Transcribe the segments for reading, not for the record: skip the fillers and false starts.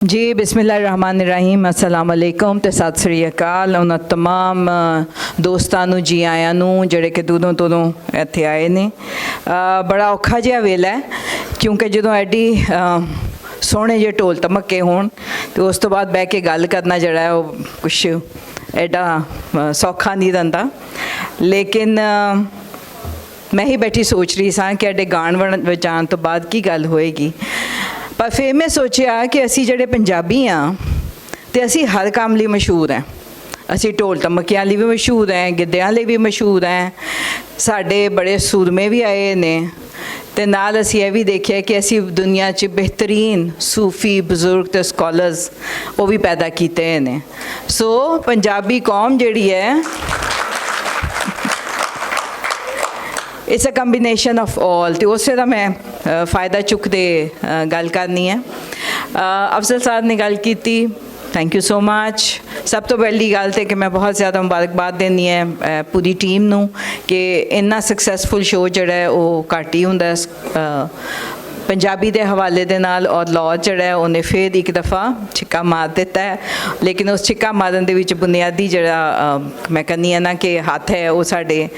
जी बिस्मिल्लाहिर्रहमानिर्रहीम अस्सलाम वालेकुम ते सत श्री अकाल उन्हां तमाम दोस्तां नूं जी आयां नूं जिहड़े कि दूरों दूरों इत्थे आए ने। बड़ा औखा जिहा वेला है क्योंकि जदों एडी सोहणे जे ढोल धमके होण ते उस तो बाद बह के गल करना जिहड़ा है वो कुछ एडा सौखा नहीं रहिंदा। लेकिन मैं ही बैठी सोच रही सां कि एडे गाण वजाण तो बाद की गल होएगी। पर फिर मैं सोचा कि असी जड़े पंजाबी हाँ तो असी हर काम लिए मशहूर हैं। असी ढोल धमकियां लिए भी मशहूर हैं, गिद्धियां लिए भी मशहूर हैं, साढ़े बड़े सूरमे भी आए ने ते नाल असी यह भी देखिए कि असी दुनिया च बेहतरीन सूफी बजुर्ग ते स्कॉलर्स वो भी पैदा किए ने। सो पंजाबी कौम जिहड़ी है it's a combination of all तो उस का मैं फ़ायदा चुकते गल करनी है। अफजल साहब ने गल की, थैंक यू सो मच। सब तो पहली गल तो कि मैं बहुत ज़्यादा मुबारकबाद देनी है पूरी टीम नूं कि इन्ना सक्सैसफुल शो जिहड़ा है वो घट ही हुंदा पंजाबी के हवाले दे नाल। और लाहौर जिहड़ा है उन्हें फिर एक दफ़ा छिक्का मार दिता है, लेकिन उस छिक्का मारन दे विच बुनियादी जिहड़ा मैं कहनी है ना कि हत्थ है वो साडे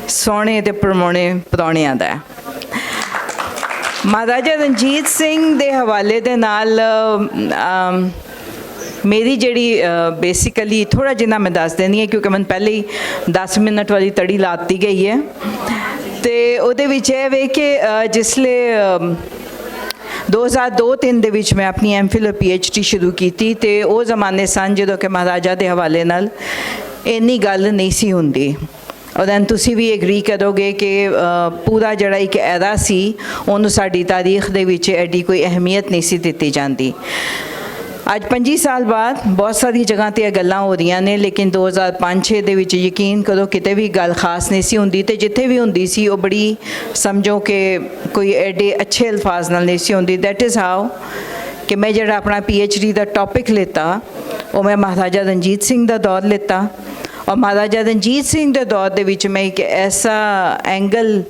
सोहणे ते परमोणे परौणियां दा है। महाराजा रणजीत सिंह के हवाले दे नाल मेरी जिहड़ी बेसिकली थोड़ा जिन्ना मैं दस देनी है क्योंकि मैं पहले ही 10 मिनट वाली तड़ी लाती गई है। तो उहदे विच एह वे कि जिसले 2002-03 दे विच मैं अपनी MPhil और PhD शुरू की तो वो ज़माने सन जो कि महाराजा के हवाले नाल इन्नी गल नहीं सी हुंदी। और दैन तुसी भी एग्री करोगे कि पूरा जड़ा एक एरा सी उन्होंने साड़ी तारीख दे विच एडी कोई अहमियत नहीं सी दिती जाती। अज 25 साल बाद बहुत सारी जगह ते गल्लां हो रही ने, लेकिन 2005-06 दे विच यकीन करो किते भी गल खास नहीं सी हुंदी ते जिथे भी हुंदी सी वो बड़ी समझो कि कोई एडे अच्छे अल्फाज नाल नहीं सी हुंदी। दैट इज़ हाउ कि मैं जड़ा अपना PhD का टॉपिक लेता वो मैं महाराजा रणजीत सिंह का दौर लेता। और महाराजा रणजीत सिंह के दौर दे विच मैं एक ऐसा एंगल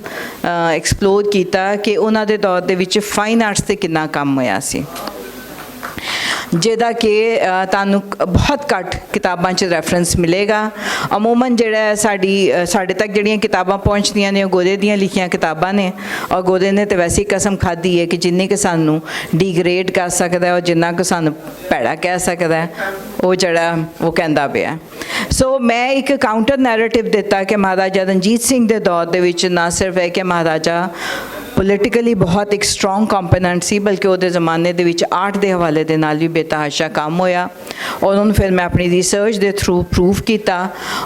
एक्सप्लोर किया कि उन्हां दे दौर दे विच फाइन आर्ट्स ते कितना काम होया सी, जिहदा कि तुहानूं बहुत घट किताबां च रैफरेंस मिलेगा। अमूमन जिहड़ा साडे तक जिहड़ियां किताबां पहुँचदियां ने गोरे दियां लिखियां किताबां ने, और गोरे ने तो वैसे ही कसम खाधी है कि जिन्नी कि सानूं डिग्रेड कर सकदा है और जिन्ना कि सानूं भैड़ा कह सकदा है वो जिहड़ा वो कहंदा पिया। सो मैं एक काउंटर नैरेटिव दिता कि महाराजा रणजीत सिंह के दौर दे विच ना सिर्फ है कि महाराजा पोलिटिकली बहुत एक स्ट्रोंग कंपोनेंट सी, बल्कि उहदे ज़माने दे विच आर्ट के हवाले दे नाल भी बेतहाशा काम होया। और उन्होंने फिर मैं अपनी रिसर्च के थ्रू प्रूव किया।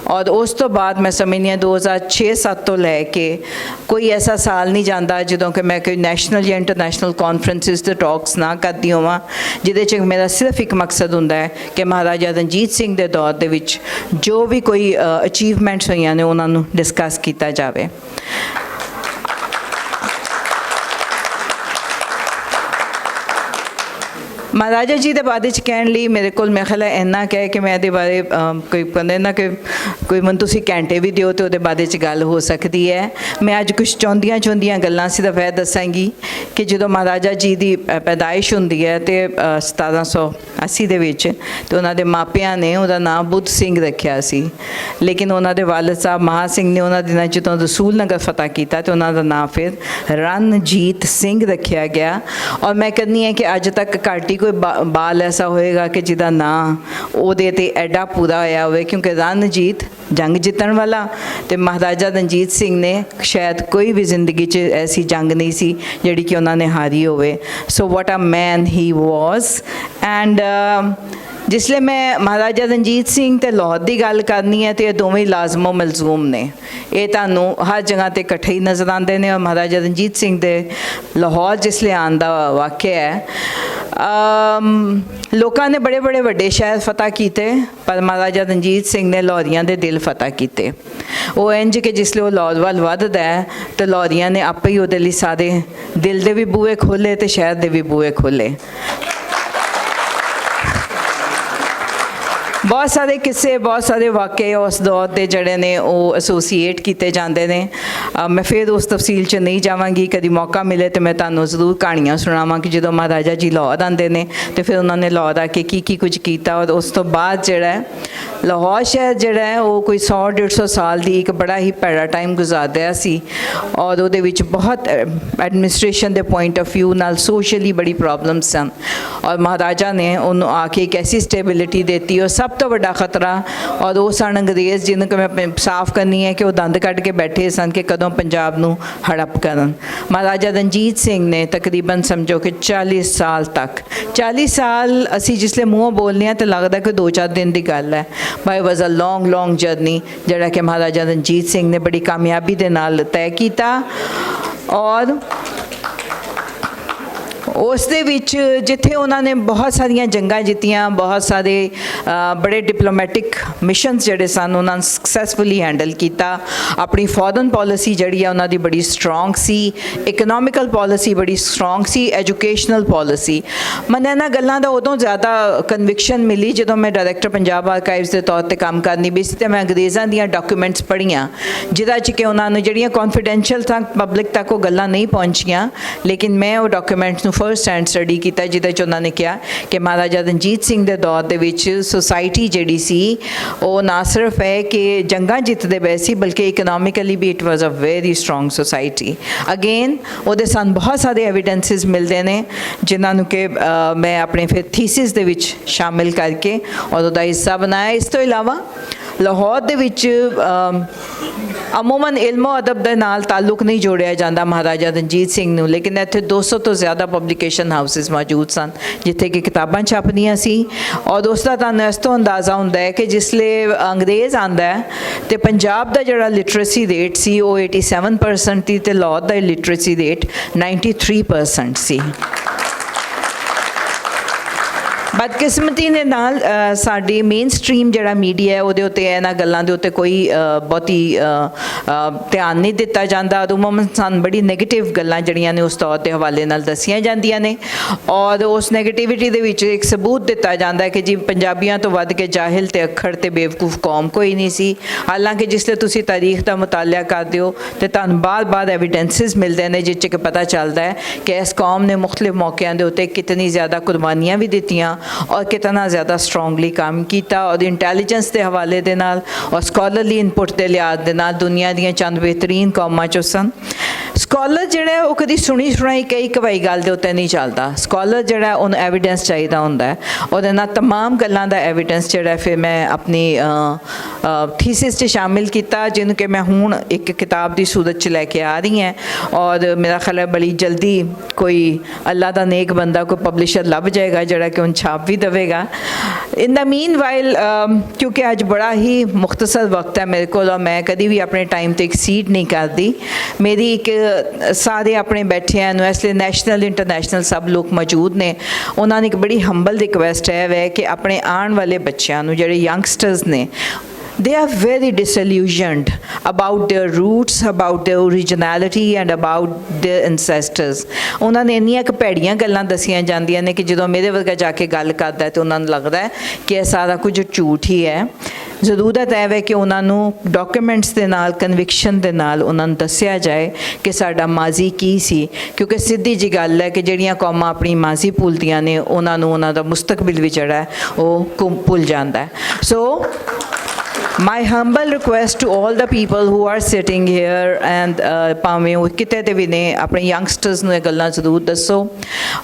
और उस तो बाद मैं समझनी है 2006-07 तो लैके कोई ऐसा साल नहीं जाता जो कि मैं कोई नैशनल या इंटरनैशनल कॉन्फ्रेंसिस ते टॉक्स ना करती होवां जिहदे च मेरा सिर्फ एक मकसद हुंदा है कि महाराजा रणजीत सिंह के दौर दे विच जो भी कोई अचीवमेंट्स होईयां ने उन्हां नूं डिस्कस किया जाए। महाराजा जी के बारे कहने लिए मेरे को मेरे ख्याल है इन्ना कह कि मैं बारे कोई कहते ना कि कोई मैं तुसी घंटे भी दिओ तो बारे गल हो सकती है। मैं अज कुछ चाहदियाँ गल्लां सिर्फ यह दसांगी कि जो महाराजा जी की पैदाइश होंदी है तो 1780 दे विच तो उन्होंने मापिया ने उहदा नाम बुद्ध सिंह रखिया सी, लेकिन उन्होंने वालिद साहब महा सिंह ने उन्होंने दिनों जो रसूल नगर फतह किया तो उन्होंने नाम फिर रणजीत सिंह रखा गया। और मैं कहनी है कि अज तक घट ही कोई बाल ऐसा होएगा कि जिदा ना ओदे ते एडा पूरा होया होवे, क्योंकि रणजीत जंग जितण वाला ते महाराजा रणजीत सिंह ने शायद कोई भी जिंदगी च ऐसी जंग नहीं सी जिहड़ी कि उन्होंने हारी होवे। So what a man he was. And जिसले मैं महाराजा रणजीत सिंह ते लाहौर की गल करनी है तो ये दोवें लाजमो मलजूम ने, ये तुहानूं हर जगह ते इकट्ठे ही नज़र आते हैं। और महाराजा रणजीत सिंह दे लाहौर जिसले आने का वाक़या है लोगों ने बड़े बड़े वड्डे शहर फतह किए पर महाराजा रणजीत सिंह ने लाहौरियां दे दिल फतह किए। वो इंज कि जिसले वो लाहौर वाल वधदा है तो लाहौरियां ने आपे ही उहदे लई सारे दिल दे भी बूहे खोले तो शहर दे भी बूहे खोले। ਬਹੁਤ ਸਾਰੇ ਕਿੱਸੇ, ਬਹੁਤ ਸਾਰੇ ਵਾਕਿਏ ਉਸ ਦੌਰ ਦੇ ਜਿਹੜੇ ਨੇ ਉਹ ਐਸੋਸੀਏਟ ਕੀਤੇ ਜਾਂਦੇ ਨੇ। ਮੈਂ ਫਿਰ ਉਸ ਤਫਸੀਲ 'ਚ ਨਹੀਂ ਜਾਵਾਂਗੀ, ਕਦੀ ਮੌਕਾ ਮਿਲੇ ਤਾਂ ਮੈਂ ਤੁਹਾਨੂੰ ਜ਼ਰੂਰ ਕਹਾਣੀਆਂ ਸੁਣਾਵਾਂ ਕਿ ਜਦੋਂ ਮਹਾਰਾਜਾ ਜੀ ਲਾਹੌਰ ਆਉਂਦੇ ਨੇ ਅਤੇ ਫਿਰ ਉਹਨਾਂ ਨੇ ਲਾਹੌਰ ਆ ਕੇ ਕੀ ਕੁਝ ਕੀਤਾ। ਔਰ ਉਸ ਤੋਂ ਬਾਅਦ ਜਿਹੜਾ ਲਾਹੌਰ ਸ਼ਹਿਰ ਜਿਹੜਾ ਹੈ ਉਹ ਕੋਈ 100-150 ਸਾਲ ਦੀ ਇੱਕ ਬੜਾ ਹੀ ਭੈੜਾ ਟਾਈਮ ਗੁਜ਼ਾਰਦਿਆ ਸੀ, ਔਰ ਉਹਦੇ ਵਿੱਚ ਬਹੁਤ ਐਡਮਿਨਿਸਟ੍ਰੇਸ਼ਨ ਦੇ ਪੁਆਇੰਟ ਆਫ ਵਿਊ ਨਾਲ ਸੋਸ਼ਲੀ ਬੜੀ ਪ੍ਰੋਬਲਮਸ ਸਨ, ਔਰ ਮਹਾਰਾਜਾ ਨੇ ਉਹਨੂੰ ਆ ਕੇ ਇੱਕ ਐਸੀ ਸਟੇਬਿਲਿਟੀ ਦਿੱਤੀ। ਔਰ ਸਭ ਤੋਂ ਵੱਡਾ ਖਤਰਾ ਔਰ ਉਹ ਸਨ ਅੰਗਰੇਜ਼, ਜਿਹਨੂੰ ਕਿ ਮੈਂ ਸਾਫ਼ ਕਰਨੀ ਹੈ ਕਿ ਉਹ ਦੰਦ ਕੱਢ ਕੇ ਬੈਠੇ ਸਨ ਕਿ ਕਦੋਂ ਪੰਜਾਬ ਨੂੰ ਹੜਪ ਕਰਨ। ਮਹਾਰਾਜਾ ਰਣਜੀਤ ਸਿੰਘ ਨੇ ਤਕਰੀਬਨ ਸਮਝੋ ਕਿ 40 ਸਾਲ ਤੱਕ, 40 ਸਾਲ ਅਸੀਂ ਜਿਸਲੇ ਮੂੰਹੋਂ ਬੋਲਦੇ ਹਾਂ ਤਾਂ ਲੱਗਦਾ ਕਿ 2-4 ਦਿਨ ਦੀ ਗੱਲ ਹੈ, but it was a long journey ਜਿਹੜਾ ਕਿ ਮਹਾਰਾਜਾ ਰਣਜੀਤ ਸਿੰਘ ਨੇ ਬੜੀ ਕਾਮਯਾਬੀ ਦੇ ਨਾਲ ਤੈਅ ਕੀਤਾ। ਔਰ ਉਸ ਦੇ ਵਿੱਚ ਜਿੱਥੇ ਉਹਨਾਂ ਨੇ ਬਹੁਤ ਸਾਰੀਆਂ ਜੰਗਾਂ ਜਿੱਤੀਆਂ, ਬਹੁਤ ਸਾਰੇ ਬੜੇ ਡਿਪਲੋਮੈਟਿਕ ਮਿਸ਼ਨਸ ਜਿਹੜੇ ਸਨ ਉਹਨਾਂ ਨੂੰ ਸਕਸੈਸਫੁਲੀ ਹੈਂਡਲ ਕੀਤਾ। ਆਪਣੀ ਫੋਰਨ ਪਾਲਿਸੀ ਜਿਹੜੀ ਆ ਉਹਨਾਂ ਦੀ ਬੜੀ ਸਟਰੋਂਗ ਸੀ, ਇਕਨੋਮਿਕਲ ਪਾਲਿਸੀ ਬੜੀ ਸਟਰੋਂਗ ਸੀ, ਐਜੂਕੇਸ਼ਨਲ ਪਾਲਿਸੀ। ਮੈਨੂੰ ਇਹਨਾਂ ਗੱਲਾਂ ਦਾ ਉਦੋਂ ਜ਼ਿਆਦਾ ਕਨਵਿਕਸ਼ਨ ਮਿਲੀ ਜਦੋਂ ਮੈਂ ਡਾਇਰੈਕਟਰ ਪੰਜਾਬ ਆਰਕਾਈਵਸ ਦੇ ਤੌਰ 'ਤੇ ਕੰਮ ਕਰਨੀ ਵੀ ਸੀ, ਅਤੇ ਮੈਂ ਅੰਗਰੇਜ਼ਾਂ ਦੀਆਂ ਡਾਕੂਮੈਂਟਸ ਪੜ੍ਹੀਆਂ ਜਿਹਦਾ 'ਚ ਕਿ ਉਹਨਾਂ ਨੂੰ ਜਿਹੜੀਆਂ ਕੌਨਫੀਡੈਂਸ਼ੀਅਲ ਤੱਕ ਪਬਲਿਕ ਤੱਕ ਉਹ ਗੱਲਾਂ ਨਹੀਂ ਪਹੁੰਚੀਆਂ, ਲੇਕਿਨ ਮੈਂ ਉਹ ਡਾਕੂਮੈਂਟਸ ਨੂੰ ਫਰਸਟ ਹੈਂਡ ਸਟੱਡੀ ਕੀਤਾ ਜਿਹਦੇ 'ਚ ਉਹਨਾਂ ਨੇ ਕਿਹਾ ਕਿ ਮਹਾਰਾਜਾ ਰਣਜੀਤ ਸਿੰਘ ਦੇ ਦੌਰ ਦੇ ਵਿੱਚ ਸੁਸਾਇਟੀ ਜਿਹੜੀ ਸੀ ਉਹ ਨਾ ਸਿਰਫ ਹੈ ਕਿ ਜੰਗਾਂ ਜਿੱਤਦੇ ਪਏ ਸੀ ਬਲਕਿ ਇਕਨੋਮਿਕਲੀ ਵੀ it was a very strong society. Again ਉਹਦੇ ਸਾਨੂੰ ਬਹੁਤ ਸਾਰੇ ਐਵੀਡੈਂਸਿਸ ਮਿਲਦੇ ਨੇ ਜਿਨ੍ਹਾਂ ਨੂੰ ਕਿ ਮੈਂ ਆਪਣੇ ਫਿਰ ਥੀਸਿਸ ਦੇ ਵਿੱਚ ਸ਼ਾਮਿਲ ਕਰਕੇ ਔਰ ਉਹਦਾ ਹਿੱਸਾ ਬਣਾਇਆ। ਇਸ ਤੋਂ ਇਲਾਵਾ ਲਾਹੌਰ ਦੇ ਵਿੱਚ ਅਮੂਮਨ ਇਲਮੋ ਅਦਬ ਦੇ ਨਾਲ ਤਾਲੁਕ ਨਹੀਂ ਜੋੜਿਆ ਜਾਂਦਾ ਮਹਾਰਾਜਾ ਰਣਜੀਤ ਸਿੰਘ ਨੂੰ, ਲੇਕਿਨ ਇੱਥੇ 200 ਤੋਂ ਜ਼ਿਆਦਾ ਪਬਲੀਕੇਸ਼ਨ ਹਾਊਸਿਸ ਮੌਜੂਦ ਸਨ ਜਿੱਥੇ ਕਿ ਕਿਤਾਬਾਂ ਛਪਦੀਆਂ ਸੀ। ਔਰ ਉਸ ਦਾ ਤੁਹਾਨੂੰ ਇਸ ਤੋਂ ਅੰਦਾਜ਼ਾ ਹੁੰਦਾ ਹੈ ਕਿ ਜਿਸਲੇ ਅੰਗਰੇਜ਼ ਆਉਂਦਾ ਹੈ ਅਤੇ ਪੰਜਾਬ ਦਾ ਜਿਹੜਾ ਲਿਟਰੇਸੀ ਰੇਟ ਸੀ ਉਹ 87% ਸੀ ਅਤੇ ਲਾਹੌਰ ਦਾ ਲਿਟਰੇਸੀ ਰੇਟ 93% ਸੀ। ਬਦਕਿਸਮਤੀ ਦੇ ਨਾਲ ਸਾਡੀ ਮੇਨ ਸਟਰੀਮ ਜਿਹੜਾ ਮੀਡੀਆ ਹੈ ਉਹਦੇ ਉੱਤੇ ਇਹਨਾਂ ਗੱਲਾਂ ਦੇ ਉੱਤੇ ਕੋਈ ਬਹੁਤੀ ਧਿਆਨ ਨਹੀਂ ਦਿੱਤਾ ਜਾਂਦਾ। ਉਮੂਮਨ ਸਾਨੂੰ ਬੜੀ ਨੈਗੇਟਿਵ ਗੱਲਾਂ ਜਿਹੜੀਆਂ ਨੇ ਉਸ ਤੌਰ ਦੇ ਹਵਾਲੇ ਨਾਲ ਦੱਸੀਆਂ ਜਾਂਦੀਆਂ ਨੇ, ਔਰ ਉਸ ਨੈਗੇਟਿਵਿਟੀ ਦੇ ਵਿੱਚ ਇੱਕ ਸਬੂਤ ਦਿੱਤਾ ਜਾਂਦਾ ਹੈ ਕਿ ਜੀ ਪੰਜਾਬੀਆਂ ਤੋਂ ਵੱਧ ਕੇ ਜਾਹਿਲ ਤੇ ਅੱਖੜ ਤੇ ਬੇਵਕੂਫ ਕੌਮ ਕੋਈ ਨਹੀਂ ਸੀ। ਹਾਲਾਂਕਿ ਜਿਸਲੇ ਤੁਸੀਂ ਤਾਰੀਖ ਦਾ ਮੁਤਾਲਿਆ ਕਰਦੇ ਹੋ ਤੇ ਤੁਹਾਨੂੰ ਬਾਰ-ਬਾਰ ਐਵੀਡੈਂਸਿਸ ਮਿਲਦੇ ਨੇ ਜਿਸ 'ਚ ਕਿ ਪਤਾ ਚੱਲਦਾ ਹੈ ਕਿ ਇਸ ਕੌਮ ਨੇ ਮੁਖਤਲਿਫ ਮੌਕਿਆਂ ਦੇ ਉੱਤੇ ਕਿਤਨੀ ਜ਼ਿਆਦਾ ਕੁਰਬਾਨੀਆਂ ਵੀ ਦਿੱਤੀਆਂ ਔਰ ਕਿਤਨਾ ਜ਼ਿਆਦਾ ਸਟਰੋਂਗਲੀ ਕੰਮ ਕੀਤਾ। ਔਰ ਇੰਟੈਲੀਜੈਂਸ ਦੇ ਹਵਾਲੇ ਦੇ ਨਾਲ ਔਰ ਸਕਾਲਰਲੀ ਇਨਪੁਟ ਦੇ ਲਿਹਾਜ਼ ਦੇ ਨਾਲ ਦੁਨੀਆ ਦੀਆਂ ਚੰਦ ਬਿਹਤਰੀਨ ਕੌਮਾਂ 'ਚੋਂ ਸਨ। ਸਕਾਲਰ ਜਿਹੜਾ ਉਹ ਕਦੀ ਸੁਣੀ ਸੁਣਾਈ ਕਈ ਕਵਾਈ ਗੱਲ ਦੇ ਉੱਤੇ ਨਹੀਂ ਚੱਲਦਾ। ਸਕਾਲਰ ਜਿਹੜਾ ਉਹਨੂੰ ਐਵੀਡੈਂਸ ਚਾਹੀਦਾ ਹੁੰਦਾ ਹੈ, ਉਹਦੇ ਨਾਲ ਤਮਾਮ ਗੱਲਾਂ ਦਾ ਐਵੀਡੈਂਸ ਜਿਹੜਾ ਫਿਰ ਮੈਂ ਆਪਣੀ ਥੀਸਿਸ 'ਚ ਸ਼ਾਮਿਲ ਕੀਤਾ, ਜਿਹਨੂੰ ਕਿ ਮੈਂ ਹੁਣ ਇੱਕ ਕਿਤਾਬ ਦੀ ਸੂਰਤ 'ਚ ਲੈ ਕੇ ਆ ਰਹੀ ਹਾਂ। ਔਰ ਮੇਰਾ ਖਿਆਲ ਹੈ ਬੜੀ ਜਲਦੀ ਕੋਈ ਅੱਲਾ ਦਾ ਨੇਕ ਬੰਦਾ ਕੋਈ ਪਬਲਿਸ਼ਰ ਲੱਭ ਜਾਏਗਾ ਜਿਹੜਾ ਕਿ ਉਹਨੂੰ ਛਾਪ ਵੀ ਦੇਵੇਗਾ। ਇਨ ਦਾ ਮੀਨ ਵਾਈਲ ਕਿਉਂਕਿ ਅੱਜ ਬੜਾ ਹੀ ਮੁਖਤਸਰ ਵਕਤ ਹੈ ਮੇਰੇ ਕੋਲ ਔਰ ਮੈਂ ਕਦੀ ਵੀ ਆਪਣੇ ਟਾਈਮ ਤੇ ਐਕਸੀਡ ਨਹੀਂ ਕਰਦੀ। ਮੇਰੀ ਇੱਕ ਸਾਰੇ ਆਪਣੇ ਬੈਠਿਆਂ ਨੂੰ ਇਸ ਲਈ ਨੈਸ਼ਨਲ ਇੰਟਰਨੈਸ਼ਨਲ ਸਭ ਲੋਕ ਮੌਜੂਦ ਨੇ, ਉਹਨਾਂ ਨੇ ਇੱਕ ਬੜੀ ਹੰਬਲ ਰਿਕੁਐਸਟ ਹੈ ਕਿ ਆਪਣੇ ਆਉਣ ਵਾਲੇ ਬੱਚਿਆਂ ਨੂੰ ਜਿਹੜੇ ਯੰਗਸਟਰਸ ਨੇ they are very disillusioned about their roots, about their originality and about their ancestors। ਉਹਨਾਂ ਨੇ ਇੰਨੀਆਂ ਕੁ ਭੈੜੀਆਂ ਗੱਲਾਂ ਦੱਸੀਆਂ ਜਾਂਦੀਆਂ ਨੇ ਕਿ ਜਦੋਂ ਮੇਰੇ ਵਰਗਾ ਜਾ ਕੇ ਗੱਲ ਕਰਦਾ ਤਾਂ ਉਹਨਾਂ ਨੂੰ ਲੱਗਦਾ ਹੈ ਕਿ ਇਹ ਸਾਰਾ ਕੁਝ ਝੂਠ ਹੀ ਹੈ। ਜ਼ਰੂਰਤ ਹੈ ਕਿ ਉਹਨਾਂ ਨੂੰ ਡਾਕੂਮੈਂਟਸ ਦੇ ਨਾਲ ਕਨਵਿਕਸ਼ਨ ਦੇ ਨਾਲ ਉਹਨਾਂ ਨੂੰ ਦੱਸਿਆ ਜਾਏ ਕਿ ਸਾਡਾ ਮਾਜ਼ੀ ਕੀ ਸੀ, ਕਿਉਂਕਿ ਸਿੱਧੀ ਜੀ ਗੱਲ ਹੈ ਕਿ ਜਿਹੜੀਆਂ ਕੌਮਾਂ ਆਪਣੀ ਮਾਜ਼ੀ ਭੁੱਲਦੀਆਂ ਨੇ ਉਹਨਾਂ ਨੂੰ ਉਹਨਾਂ ਦਾ ਮੁਸਤਕਬਲ ਵੀ ਜਿਹੜਾ ਉਹ ਭੁੱਲ ਜਾਂਦਾ। ਸੋ my humble request to all the people who are sitting here and ਭਾਵੇਂ ਉਹ ਕਿਤੇ ਤੇ ਵੀ ਨੇ ਆਪਣੇ ਯੰਗਸਟਰਸ ਨੂੰ ਇਹ ਗੱਲਾਂ ਜ਼ਰੂਰ ਦੱਸੋ।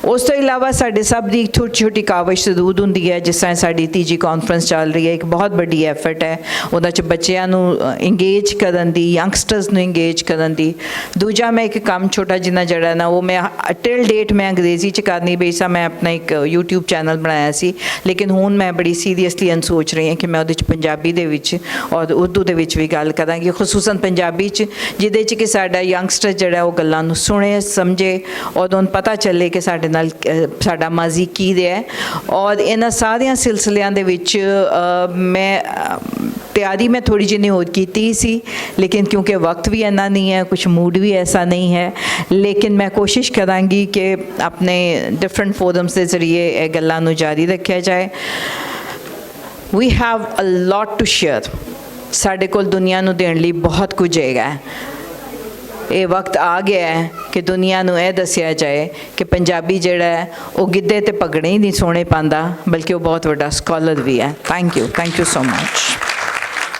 ਉਸ ਤੋਂ ਇਲਾਵਾ ਸਾਡੇ ਸਭ ਦੀ ਛੋਟੀ ਛੋਟੀ ਕਾਵਿਸ਼ ਜ਼ਰੂਰ ਹੁੰਦੀ ਹੈ, ਜਿਸ ਤਰ੍ਹਾਂ ਸਾਡੀ ਤੀਜੀ ਕਾਨਫਰੰਸ ਚੱਲ ਰਹੀ ਹੈ, ਇੱਕ ਬਹੁਤ ਵੱਡੀ ਐਫਰਟ ਹੈ ਉਹਦਾ 'ਚ ਬੱਚਿਆਂ ਨੂੰ ਇੰਗੇਜ ਕਰਨ ਦੀ, ਯੰਗਸਟਰਸ ਨੂੰ ਇੰਗੇਜ ਕਰਨ ਦੀ। ਦੂਜਾ ਮੈਂ ਇੱਕ ਕੰਮ ਛੋਟਾ ਜਿੰਨਾ ਜਿਹੜਾ ਨਾ ਉਹ ਮੈਂ ਟਿਲ ਡੇਟ ਮੈਂ ਅੰਗਰੇਜ਼ੀ 'ਚ ਕਰਨੀ ਪਈ ਸਾਂ। ਮੈਂ ਆਪਣਾ ਇੱਕ YouTube ਚੈਨਲ ਬਣਾਇਆ ਸੀ, ਲੇਕਿਨ ਹੁਣ ਮੈਂ ਬੜੀ ਸੀਰੀਅਸਲੀ ਸੋਚ ਰਹੀ ਹਾਂ ਕਿ ਮੈਂ ਉਹਦੇ 'ਚ ਪੰਜਾਬੀ ਦੇ ਵਿੱਚ ਔਰ ਉਰਦੂ ਦੇ ਵਿੱਚ ਵੀ ਗੱਲ ਕਰਾਂਗੀ, ਖਸੂਸਨ ਪੰਜਾਬੀ 'ਚ, ਜਿਹਦੇ 'ਚ ਕਿ ਸਾਡਾ ਯੰਗਸਟਰ ਜਿਹੜਾ ਉਹ ਗੱਲਾਂ ਨੂੰ ਸੁਣੇ ਸਮਝੇ ਔਰ ਉਹਨੂੰ ਪਤਾ ਚੱਲੇ ਕਿ ਸਾਡੇ ਨਾਲ ਸਾਡਾ ਮਾਜ਼ੀ ਕੀ ਰਿਹਾ ਹੈ। ਔਰ ਇਹਨਾਂ ਸਾਰਿਆਂ ਸਿਲਸਿਲਿਆਂ ਦੇ ਵਿੱਚ ਮੈਂ ਤਿਆਰੀ ਮੈਂ ਥੋੜੀ ਜਿਹੀ ਹੋਰ ਕੀਤੀ ਸੀ, ਲੇਕਿਨ ਕਿਉਂਕਿ ਵਕਤ ਵੀ ਇੰਨਾ ਨਹੀਂ ਹੈ, ਕੁਛ ਮੂਡ ਵੀ ਐਸਾ ਨਹੀਂ ਹੈ, ਲੇਕਿਨ ਮੈਂ ਕੋਸ਼ਿਸ਼ ਕਰਾਂਗੀ ਕਿ ਆਪਣੇ ਡਿਫਰੈਂਟ ਫੋਰਮਸ ਦੇ ਜ਼ਰੀਏ ਇਹ ਗੱਲਾਂ ਨੂੰ ਜਾਰੀ ਰੱਖਿਆ ਜਾਏ। We have a lot to share. ਸਾਡੇ ਕੋਲ ਦੁਨੀਆ ਨੂੰ ਦੇਣ ਲਈ ਬਹੁਤ ਕੁਝ ਹੈਗਾ। ਇਹ ਵਕਤ ਆ ਗਿਆ ਹੈ ਕਿ ਦੁਨੀਆ ਨੂੰ ਇਹ ਦੱਸਿਆ ਜਾਏ ਕਿ ਪੰਜਾਬੀ ਜਿਹੜਾ ਹੈ ਉਹ ਗਿੱਧੇ ਤੇ ਪਗੜੇ ਹੀ ਨਹੀਂ ਸੋਹਣੇ ਪਾਉਂਦਾ, ਬਲਕਿ ਉਹ ਬਹੁਤ ਵੱਡਾ ਸਕਾਲਰ ਵੀ ਹੈ। Thank you so much.